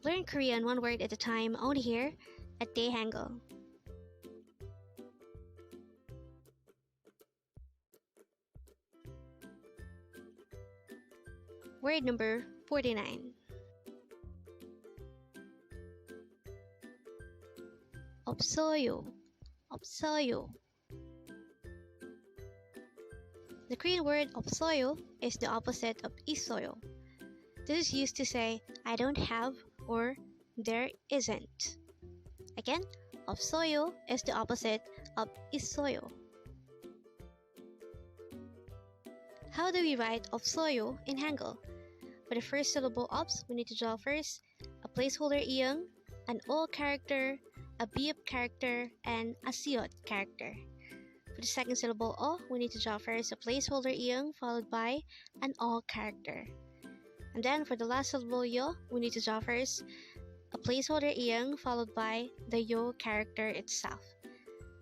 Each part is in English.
Learn Korean one word at a time only here at Dae-Hangul. Word number 49. EOPSEOYO. EOPSEOYO. The Korean word EOPSEOYO is the opposite of EOPSEOYO. This is used to say I don't have or there isn't. Again, EOPSEOYO is the opposite of EOPSEOYO. How do we write EOPSEOYO in Hangul? For the first syllable ops, we need to draw first a placeholder iyang, an o character, a biop character, and a siot character. For the second syllable o, we need to draw first a placeholder iyang followed by an o character. And then for the last syllable yo, we need to draw first a placeholder iyang followed by the yo character itself.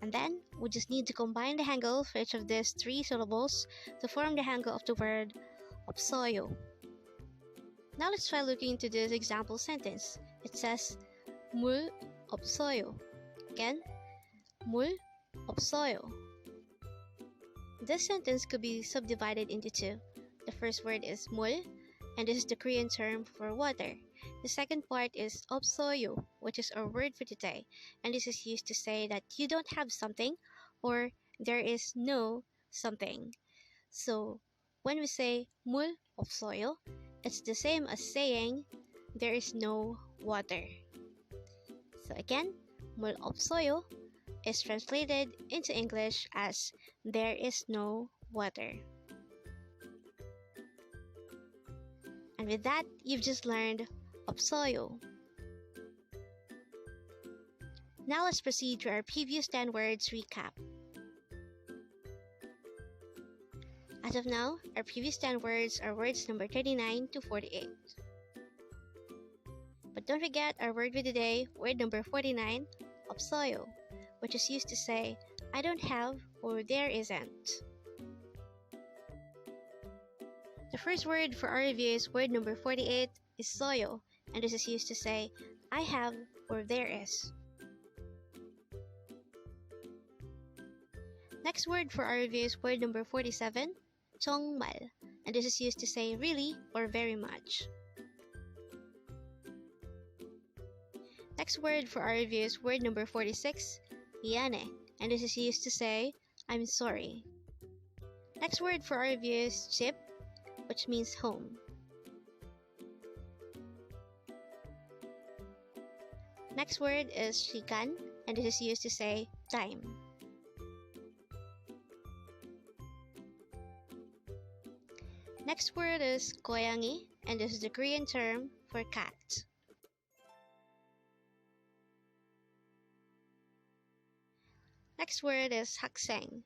And then we just need to combine the hangul for each of these three syllables to form the hangul of the word EOPSEOYO. Now let's try looking into this example sentence. It says 물 없어요. Again, 물 없어요. This sentence could be subdivided into two. The first word is 물, and this is the Korean term for water. The second part is EOPSEOYO, which is our word for today, and this is used to say that you don't have something or there is no something. So when we say 물 없어요, it's the same as saying there is no water. So again, 물 없어요 is translated into English as there is no water. And with that, you've just learned EOPSEOYO. Now let's proceed to our previous 10 words recap. As of now, our previous 10 words are words number 39 to 48. But don't forget our word for today, word number 49, EOPSEOYO, which is used to say, I don't have or there isn't. The first word for our review is word number 48 is soyo, and this is used to say, I have or there is. Next word for our review is word number 47, 정말, and this is used to say really or very much. Next word for our review is word number 46, 미안해, and this is used to say, I'm sorry. Next word for our review is 집, which means home. Next word is 시간, and this is used to say time. Next word is 고양이, and this is the Korean term for cat. Next word is 학생,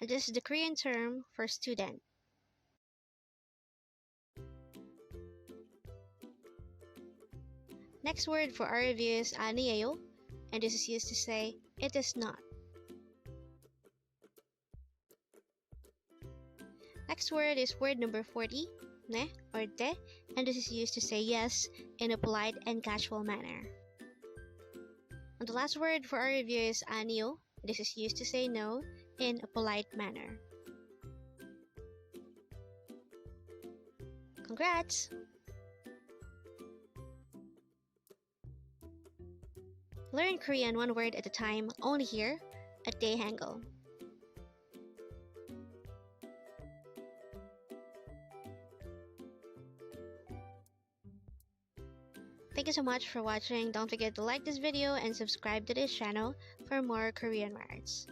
and this is the Korean term for student. Next word for our review is Aniyo, and this is used to say it is not. Next word is word number 40, ne or de, and this is used to say yes in a polite and casual manner. And the last word for our review is Aniyo. This is used to say no in a polite manner. Congrats! Learn Korean one word at a time only here at Dae-Hangul. Thank you so much for watching. Don't forget to like this video and subscribe to this channel for more Korean words.